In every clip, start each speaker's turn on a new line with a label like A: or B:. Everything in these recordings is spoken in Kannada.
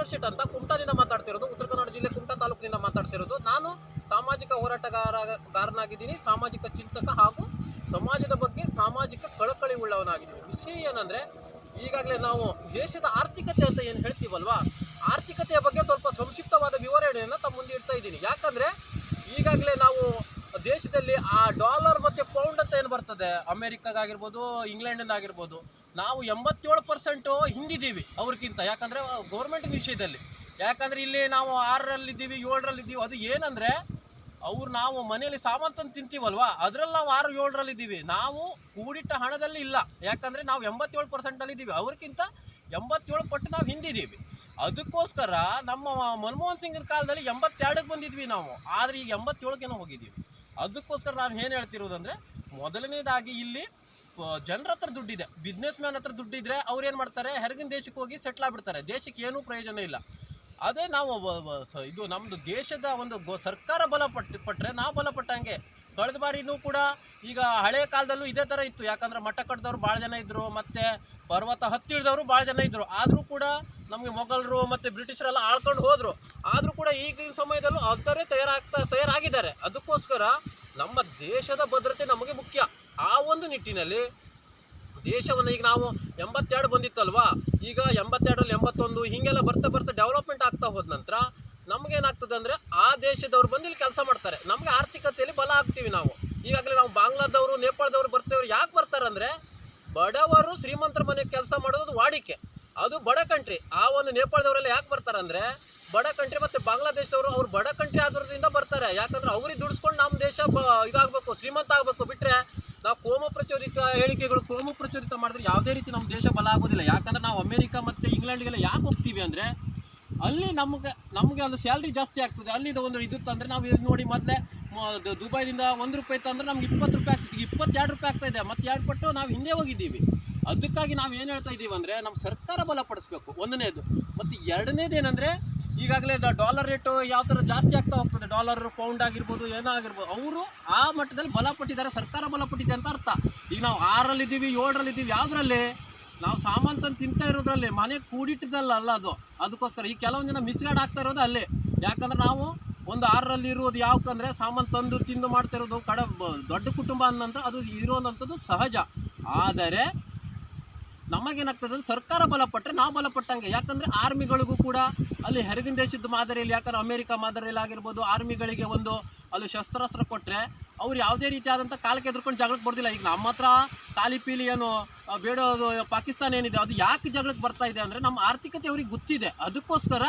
A: ಭಾಸ್ಕರ್ ಶೆಟ್ ಅಂತ ಕುಮಟಾದಿಂದ ಮಾತಾಡ್ತಿರೋದು, ಉತ್ತರ ಕನ್ನಡ ಜಿಲ್ಲೆ ಕುಮಟಾ ತಾಲೂಕಿನಿಂದ ಮಾತಾಡ್ತಿರೋದು. ನಾನು ಸಾಮಾಜಿಕ ಹೋರಾಟಗಾರನಾಗಿದ್ದೀನಿ, ಸಾಮಾಜಿಕ ಚಿಂತಕ ಹಾಗೂ ಸಮಾಜದ ಬಗ್ಗೆ ಸಾಮಾಜಿಕ ಕಳಕಳಿ ಉಳ್ಳವನಾಗಿದ್ದೀನಿ. ವಿಷಯ ಏನಂದರೆ, ಈಗಾಗಲೇ ನಾವು ದೇಶದ ಆರ್ಥಿಕತೆ ಅಂತ ಏನು ಹೇಳ್ತೀವಲ್ವಾ, ಆರ್ಥಿಕತೆಯ ಬಗ್ಗೆ ಸ್ವಲ್ಪ ಸಂಕ್ಷಿಪ್ತವಾದ ವಿವರಣೆಯನ್ನು ತಮ್ಮ ಮುಂದೆ ಇಡ್ತಾ ಇದ್ದೀನಿ. ಯಾಕಂದರೆ ಈಗಾಗಲೇ ನಾವು ದೇಶದಲ್ಲಿ ಆ ಡಾಲರ್ ಮತ್ತು ಪೌಂಡ್ ಅಂತ ಏನು ಬರ್ತದೆ, ಅಮೇರಿಕಾಗಿರ್ಬೋದು, ಇಂಗ್ಲೆಂಡಿಂದಾಗಿರ್ಬೋದು, ನಾವು 87% ಹಿಂದಿದ್ದೀವಿ ಅವ್ರಿಗಿಂತ. ಯಾಕಂದರೆ ಗೌರ್ಮೆಂಟಿನ ವಿಷಯದಲ್ಲಿ, ಯಾಕಂದರೆ ಇಲ್ಲಿ ನಾವು 6ರಲ್ಲಿದ್ದೀವಿ, 7ರಲ್ಲಿದ್ದೀವಿ. ಅದು ಏನಂದರೆ ನಾವು ಮನೆಯಲ್ಲಿ ಸಾಮಾನು ತಂದು ತಿಂತೀವಲ್ವಾ, ಅದರಲ್ಲಿ ನಾವು 6, 7ರಲ್ಲಿದ್ದೀವಿ. ನಾವು ಕೂಡಿಟ್ಟ ಹಣದಲ್ಲಿ ಇಲ್ಲ. ಯಾಕಂದರೆ ನಾವು 87%ಅಲ್ಲಿದ್ದೀವಿ, ಅವ್ರಿಗಿಂತ 87 ಪಟ್ಟು ನಾವು ಹಿಂದಿದ್ದೀವಿ. ಅದಕ್ಕೋಸ್ಕರ ನಮ್ಮ ಮನಮೋಹನ್ ಸಿಂಗ್ ಕಾಲದಲ್ಲಿ 82ಕ್ಕೆ ಬಂದಿದ್ವಿ ನಾವು, ಆದರೆ ಈಗ 87ಕ್ಕೇನೋ ಹೋಗಿದ್ದೀವಿ. ಅದಕ್ಕೋಸ್ಕರ ನಾನು ಏನು ಹೇಳ್ತಿರೋದಂದರೆ, ಮೊದಲನೇದಾಗಿ ಇಲ್ಲಿ ಜನರ ಹತ್ರ ದುಡ್ಡಿದೆ, ಬಿಸ್ನೆಸ್ ಮ್ಯಾನ್ ಹತ್ರ ದುಡ್ಡಿದ್ರೆ ಅವ್ರು ಏನು ಮಾಡ್ತಾರೆ, ಹೊರಗಿನ ದೇಶಕ್ಕೆ ಹೋಗಿ ಸೆಟ್ಲ್ ಆಗಿಬಿಡ್ತಾರೆ. ದೇಶಕ್ಕೆ ಏನೂ ಪ್ರಯೋಜನ ಇಲ್ಲ. ಅದೇ ನಾವು ಇದು ನಮ್ಮದು ದೇಶದ ಒಂದು ಸರ್ಕಾರ ಬಲಪಟ್ಟರೆ ನಾವು ಬಲಪಟ್ಟಂಗೆ. ಕಳೆದ ಬಾರಿನೂ ಕೂಡ ಈಗ ಹಳೆಯ ಕಾಲದಲ್ಲೂ ಇದೇ ಥರ ಇತ್ತು. ಯಾಕಂದರೆ ಮಠ ಕಟ್ಟಿದವರು ಭಾಳ ಜನ ಇದ್ದರು, ಮತ್ತು ಪರ್ವತ ಹತ್ತಿಳಿದವರು ಭಾಳ ಜನ ಇದ್ದರು. ಆದರೂ ಕೂಡ ನಮಗೆ ಮೊಘಲರು ಮತ್ತು ಬ್ರಿಟಿಷರೆಲ್ಲ ಆಳ್ಕೊಂಡು ಹೋದರು. ಆದರೂ ಕೂಡ ಈಗಿನ ಸಮಯದಲ್ಲೂ ಅಂಥವರೇ ತಯಾರಾಗಿದ್ದಾರೆ. ಅದಕ್ಕೋಸ್ಕರ ನಮ್ಮ ದೇಶದ ಭದ್ರತೆ ನಮಗೆ ಮುಖ್ಯ. ಆ ಒಂದು ನಿಟ್ಟಿನಲ್ಲಿ ದೇಶವನ್ನು ಈಗ ನಾವು 82 ಬಂದಿತ್ತಲ್ವಾ, ಈಗ 82ರಲ್ಲಿ 81 ಹೀಗೆಲ್ಲ ಬರ್ತಾ ಡೆವಲಪ್ಮೆಂಟ್ ಆಗ್ತಾ ಹೋದ ನಂತರ ನಮಗೇನಾಗ್ತದೆ ಅಂದರೆ, ಆ ದೇಶದವ್ರು ಬಂದು ಇಲ್ಲಿ ಕೆಲಸ ಮಾಡ್ತಾರೆ, ನಮಗೆ ಆರ್ಥಿಕತೆಯಲ್ಲಿ ಬಲ ಆಗ್ತೀವಿ ನಾವು. ಈಗಾಗಲೇ ನಾವು ಬಾಂಗ್ಲಾದವರು, ನೇಪಾಳದವರು ಬರ್ತೇವ್ರು. ಯಾಕೆ ಬರ್ತಾರಂದರೆ, ಬಡವರು ಶ್ರೀಮಂತರ ಮನೆಗೆ ಕೆಲಸ ಮಾಡೋದು ವಾಡಿಕೆ, ಅದು ಬಡ ಕಂಟ್ರಿ. ಆ ಒಂದು ನೇಪಾಳದವರೆಲ್ಲ ಯಾಕೆ ಬರ್ತಾರಂದರೆ, ಬಡ ಕಂಟ್ರಿ. ಮತ್ತು ಬಾಂಗ್ಲಾದೇಶದವರು ಅವ್ರು ಬಡ ಕಂಟ್ರಿ ಆದ್ರಿಂದ ಬರ್ತಾರೆ. ಯಾಕಂದರೆ ಅವ್ರಿಗೆ ದುಡಿಸ್ಕೊಂಡು ನಮ್ಮ ದೇಶ ಇದಾಗಬೇಕು, ಶ್ರೀಮಂತ ಆಗಬೇಕು. ಬಿಟ್ಟರೆ ನಾವು ಕೋಮು ಪ್ರಚೋದಿತ ಹೇಳಿಕೆಗಳು, ಕೋಮು ಪ್ರಚೋದಿತ ಮಾಡಿದ್ರೆ ಯಾವುದೇ ರೀತಿ ನಮ್ಮ ದೇಶ ಬಲ ಆಗೋದಿಲ್ಲ. ಯಾಕಂದರೆ ನಾವು ಅಮೇರಿಕಾ ಮತ್ತು ಇಂಗ್ಲೆಂಡ್ಗೆಲ್ಲ ಯಾಕೆ ಹೋಗ್ತೀವಿ ಅಂದರೆ, ಅಲ್ಲಿ ನಮಗೆ ಅದು ಸ್ಯಾಲ್ರಿ ಜಾಸ್ತಿ ಆಗ್ತದೆ. ಅಲ್ಲಿಂದ ಒಂದು ಇದು ತಂದರೆ ನಾವು ನೋಡಿ, ಮೊದಲೇ ದುಬೈದಿಂದ ₹1 ತಂದರೆ ನಮ್ಗೆ ₹20 ಆಗ್ತಿತ್ತು, ಈಗ ₹22 ಆಗ್ತಾಯಿದೆ. ಮತ್ತು 2 ಪಟ್ಟು ನಾವು ಹಿಂದೆ ಹೋಗಿದ್ದೀವಿ. ಅದಕ್ಕಾಗಿ ನಾವು ಏನು ಹೇಳ್ತಾ ಇದ್ದೀವಿ ಅಂದರೆ, ನಮ್ಮ ಸರ್ಕಾರ ಬಲಪಡಿಸ್ಬೇಕು, ಒಂದನೇದು. ಮತ್ತು ಎರಡನೇದು ಏನಂದರೆ, ಈಗಾಗಲೇ ಡಾಲರ್ ರೇಟು ಯಾವ ಥರ ಜಾಸ್ತಿ ಆಗ್ತಾ ಹೋಗ್ತದೆ, ಡಾಲರ್ ಪೌಂಡ್ ಆಗಿರ್ಬೋದು, ಏನೋ ಆಗಿರ್ಬೋದು, ಅವರು ಆ ಮಟ್ಟದಲ್ಲಿ ಬಲಪಟ್ಟಿದ್ದಾರೆ, ಸರ್ಕಾರ ಬಲಪಟ್ಟಿದೆ ಅಂತ ಅರ್ಥ. ಈಗ ನಾವು 6ರಲ್ಲಿದ್ದೀವಿ, 7ರಲ್ಲಿದ್ದೀವಿ, ಯಾವುದರಲ್ಲಿ ನಾವು ಸಾಮಾನು ತಂದು ತಿಂತಾ ಇರೋದ್ರಲ್ಲಿ, ಮನೆಗೆ ಕೂಡಿಟ್ಟಿದ್ದಲ್ಲ ಅಲ್ಲ ಅದು. ಅದಕ್ಕೋಸ್ಕರ ಈ ಕೆಲವೊಂದು ಜನ ಮಿಸ್ಗೈಡ್ ಆಗ್ತಾ ಇರೋದು ಅಲ್ಲೇ. ಯಾಕಂದರೆ ನಾವು ಒಂದು 6ರಲ್ಲಿ ಇರೋದು ಯಾಕಂದರೆ ಸಾಮಾನು ತಂದು ತಿಂದು ಮಾಡ್ತಾ ಇರೋದು ದೊಡ್ಡ ಕುಟುಂಬ ಅನ್ನಂತ ಅದು ಇರೋವಂಥದ್ದು ಸಹಜ. ಆದರೆ ನಮಗೇನಾಗ್ತದೆ, ಸರ್ಕಾರ ಬಲಪಟ್ಟರೆ ನಾವು ಬಲಪಟ್ಟಂಗೆ. ಯಾಕಂದರೆ ಆರ್ಮಿಗಳಿಗೂ ಕೂಡ ಅಲ್ಲಿ ಹೊರಗಿನ ದೇಶದ ಮಾದರಿಯಲ್ಲಿ, ಯಾಕಂದರೆ ಅಮೇರಿಕಾ ಮಾದರಿಯಲ್ಲಿ ಆಗಿರ್ಬೋದು, ಆರ್ಮಿಗಳಿಗೆ ಒಂದು ಅಲ್ಲಿ ಶಸ್ತ್ರಾಸ್ತ್ರ ಕೊಟ್ಟರೆ ಅವ್ರು ಯಾವುದೇ ರೀತಿಯಾದಂಥ ಕಾಲಕ್ಕೆ ಎದುರ್ಕೊಂಡು ಜಗಳಕ್ಕೆ ಬರ್ದಿಲ್ಲ. ಈಗ ನಮ್ಮ ಹತ್ರ ಕಾಲಿ ಪೀಲಿ ಏನು ಬೇಡೋದು ಪಾಕಿಸ್ತಾನ ಏನಿದೆ, ಅದು ಯಾಕೆ ಜಗಳಕ್ಕೆ ಬರ್ತಾ ಇದೆ ಅಂದರೆ, ನಮ್ಮ ಆರ್ಥಿಕತೆ ಅವ್ರಿಗೆ ಗೊತ್ತಿದೆ. ಅದಕ್ಕೋಸ್ಕರ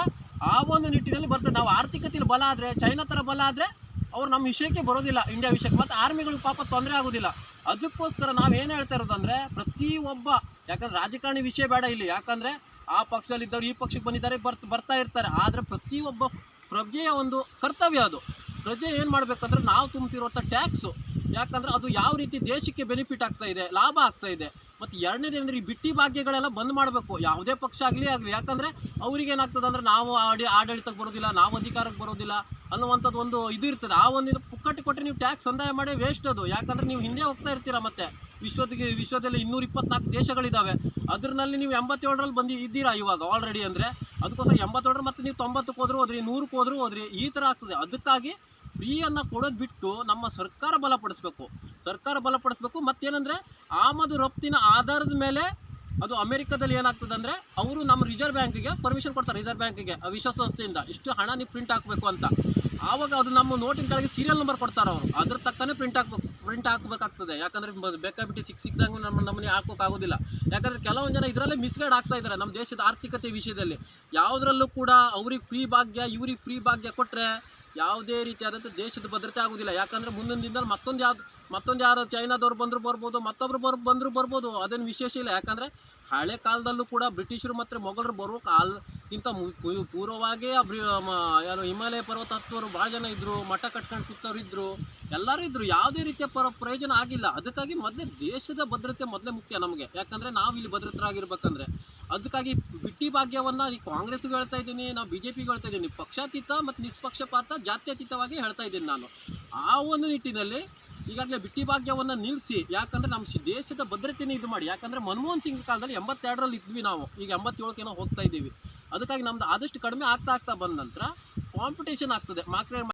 A: ಆ ಒಂದು ನಿಟ್ಟಿನಲ್ಲಿ ಬರ್ತದೆ. ನಾವು ಆರ್ಥಿಕತೆಯಲ್ಲಿ ಬಲ ಆದರೆ, ಚೈನಾ ಥರ ಬಲ ಆದರೆ ಅವ್ರು ನಮ್ಮ ವಿಷಯಕ್ಕೆ ಬರೋದಿಲ್ಲ, ಇಂಡಿಯಾ ವಿಷಯಕ್ಕೆ. ಮತ್ತು ಆರ್ಮಿಗಳಿಗೆ ಪಾಪ ತೊಂದರೆ ಆಗೋದಿಲ್ಲ. ಅದಕ್ಕೋಸ್ಕರ ನಾವೇನು ಹೇಳ್ತಾ ಇರೋದಂದರೆ, ಪ್ರತಿಯೊಬ್ಬ, ಯಾಕಂದರೆ ರಾಜಕಾರಣಿ ವಿಷಯ ಬೇಡ ಇಲ್ಲಿ. ಯಾಕಂದರೆ ಆ ಪಕ್ಷದಲ್ಲಿದ್ದವ್ರು ಈ ಪಕ್ಷಕ್ಕೆ ಬಂದಿದ್ದಾರೆ, ಬರ್ತಾ ಇರ್ತಾರೆ. ಆದರೆ ಪ್ರತಿಯೊಬ್ಬ ಪ್ರಜೆಯ ಒಂದು ಕರ್ತವ್ಯ ಅದು. ಪ್ರಜೆ ಏನು ಮಾಡಬೇಕಂದ್ರೆ, ನಾವು ತುಂಬ್ತಿರುವಂಥ ಟ್ಯಾಕ್ಸು, ಯಾಕಂದರೆ ಅದು ಯಾವ ರೀತಿ ದೇಶಕ್ಕೆ ಬೆನಿಫಿಟ್ ಆಗ್ತಾ ಇದೆ, ಲಾಭ ಆಗ್ತಾ ಇದೆ. ಮತ್ತು ಎರಡನೇದೇನೆಂದರೆ, ಈ ಬಿಟ್ಟಿ ಭಾಗ್ಯಗಳೆಲ್ಲ ಬಂದ್ ಮಾಡಬೇಕು, ಯಾವುದೇ ಪಕ್ಷ ಆಗಲಿ. ಯಾಕಂದರೆ ಅವ್ರಿಗೇನಾಗ್ತದೆ ಅಂದರೆ, ನಾವು ಆಡಳಿತಕ್ಕೆ ಬರೋದಿಲ್ಲ, ನಾವು ಅಧಿಕಾರಕ್ಕೆ ಬರೋದಿಲ್ಲ ಅನ್ನುವಂಥದ್ದು ಒಂದು ಇದು ಇರ್ತದೆ. ಆ ಒಂದು ಪುಕ್ಕಟ್ಟು ಕೊಟ್ಟರೆ ನೀವು ಟ್ಯಾಕ್ಸ್ ಸಂದಾಯ ಮಾಡಿ ವೇಸ್ಟ್ ಅದು. ಯಾಕಂದರೆ ನೀವು ಹಿಂದೆ ಹೋಗ್ತಾ ಇರ್ತೀರ. ಮತ್ತು ವಿಶ್ವದಲ್ಲಿ 224 ದೇಶಗಳಿದ್ದಾವೆ. ಅದರಲ್ಲಿ ನೀವು 87ರಲ್ಲಿ ಇದ್ದೀರಾ ಇವಾಗ ಆಲ್ರೆಡಿ. ಅಂದರೆ ಅದಕ್ಕೋಸ್ಕರ 87 ಮತ್ತು ನೀವು 90ಕ್ಕೆ ಹೋದ್ರೂ 100ಕ್ಕೆ ಹೋದ್ರಿ, ಈ ಥರ ಆಗ್ತದೆ. ಅದಕ್ಕಾಗಿ ಫ್ರೀಯನ್ನು ಕೊಡೋದು ಬಿಟ್ಟು ನಮ್ಮ ಸರ್ಕಾರ ಬಲಪಡಿಸ್ಬೇಕು. ಮತ್ತೇನೆಂದರೆ, ಆಮದು ರಫ್ತಿನ ಆಧಾರದ ಮೇಲೆ ಅದು ಅಮೆರಿಕದಲ್ಲಿ ಏನಾಗ್ತದೆ ಅಂದರೆ, ಅವರು ನಮ್ಮ ರಿಸರ್ವ್ ಬ್ಯಾಂಕಿಗೆ ಪರ್ಮಿಷನ್ ಕೊಡ್ತಾರೆ, ರಿಸರ್ವ್ ಬ್ಯಾಂಕಿಗೆ ವಿಶ್ವಸಂಸ್ಥೆಯಿಂದ ಇಷ್ಟು ಹಣ ನೀವು ಪ್ರಿಂಟ್ ಹಾಕಬೇಕು ಅಂತ. ಆವಾಗ ಅದು ನಮ್ಮ ನೋಟಿನ ಕೆಳಗೆ ಸೀರಿಯಲ್ ನಂಬರ್ ಕೊಡ್ತಾರೆ ಅವರು, ಅದ್ರ ತಕ್ಕನೇ ಪ್ರಿಂಟ್ ಹಾಕಬೇಕಾಗ್ತದೆ. ಯಾಕಂದರೆ ಬೇಕಾಬಿಟ್ಟು ಸಿಕ್ಕಿದಂಗೆ ನಮ್ಮನೆ ಹಾಕೋಕ್ಕಾಗೋದಿಲ್ಲ. ಯಾಕಂದರೆ ಕೆಲವೊಂದು ಜನ ಇದರಲ್ಲೇ ಮಿಸ್ಗೈಡ್ ಆಗ್ತಾ ಇದ್ದಾರೆ ನಮ್ಮ ದೇಶದ ಆರ್ಥಿಕತೆ ವಿಷಯದಲ್ಲಿ. ಯಾವುದರಲ್ಲೂ ಕೂಡ ಅವ್ರಿಗೆ ಫ್ರೀ ಭಾಗ್ಯ, ಇವ್ರಿಗೆ ಫ್ರೀ ಭಾಗ್ಯ ಕೊಟ್ಟರೆ ಯಾವುದೇ ರೀತಿಯಾದಂಥ ದೇಶದ ಭದ್ರತೆ ಆಗೋದಿಲ್ಲ. ಯಾಕಂದರೆ ಮುಂದಿನ ದಿನದಲ್ಲಿ ಮತ್ತೊಂದು ಯಾರು ಚೈನಾದವ್ರು ಬಂದರೂ ಬರ್ಬೋದು, ಮತ್ತೊಬ್ಬರು ಬಂದರೂ ಬರ್ಬೋದು, ಅದೇನು ವಿಶೇಷ ಇಲ್ಲ. ಯಾಕಂದರೆ ಹಳೆ ಕಾಲದಲ್ಲೂ ಕೂಡ ಬ್ರಿಟಿಷರು ಮತ್ತು ಮೊಘಲರು ಬರೋ ಕಾಲಕ್ಕಿಂತ ಪೂರ್ವವಾಗೇ ಯಾರು ಹಿಮಾಲಯ ಪರ್ವತ ಹತ್ತುವವರು ಭಾಳ ಜನ ಇದ್ದರು, ಮಠ ಕಟ್ಕೊಂಡು ಕೂತವ್ರು ಇದ್ದರು, ಎಲ್ಲರೂ ಇದ್ದರು. ಯಾವುದೇ ರೀತಿಯ ಪ್ರಯೋಜನ ಆಗಿಲ್ಲ. ಅದಕ್ಕಾಗಿ ಮೊದಲೇ ದೇಶದ ಭದ್ರತೆ ಮೊದಲೇ ಮುಖ್ಯ ನಮಗೆ. ಯಾಕಂದರೆ ನಾವು ಇಲ್ಲಿ ಭದ್ರತರಾಗಿರ್ಬೇಕಂದ್ರೆ ಅದಕ್ಕಾಗಿ ಬಿಟ್ಟಿ ಭಾಗ್ಯವನ್ನು ಈ ಕಾಂಗ್ರೆಸ್ಗೂ ಹೇಳ್ತಾ ಇದ್ದೀನಿ, ನಾವು BJPಗೂ ಹೇಳ್ತಾ ಇದ್ದೀನಿ. ಪಕ್ಷಾತೀತ ಮತ್ತು ನಿಷ್ಪಕ್ಷಪಾತ, ಜಾತ್ಯತೀತವಾಗಿ ಹೇಳ್ತಾ ಇದ್ದೀನಿ ನಾನು. ಆ ಒಂದು ನಿಟ್ಟಿನಲ್ಲಿ ಈಗಾಗಲೇ ಬಿಟ್ಟಿ ಭಾಗ್ಯವನ್ನು ನಿಲ್ಲಿಸಿ, ಯಾಕಂದರೆ ನಮ್ಮ ದೇಶದ ಭದ್ರತೆನೇ ಇದು ಮಾಡಿ. ಯಾಕಂದರೆ ಮನಮೋಹನ್ ಸಿಂಗ್ ಕಾಲದಲ್ಲಿ 82ರಲ್ಲಿ ಇದ್ವಿ ನಾವು, ಈಗ 87ಕ್ಕೇನೋ ಹೋಗ್ತಾ ಇದ್ದೀವಿ. ಅದಕ್ಕಾಗಿ ನಮ್ದು ಆದಷ್ಟು ಕಡಿಮೆ ಆಗ್ತಾ ಬಂದ ನಂತರ ಕಾಂಪಿಟೇಷನ್ ಆಗ್ತದೆ. ಮಾರ್ಕೆಟ್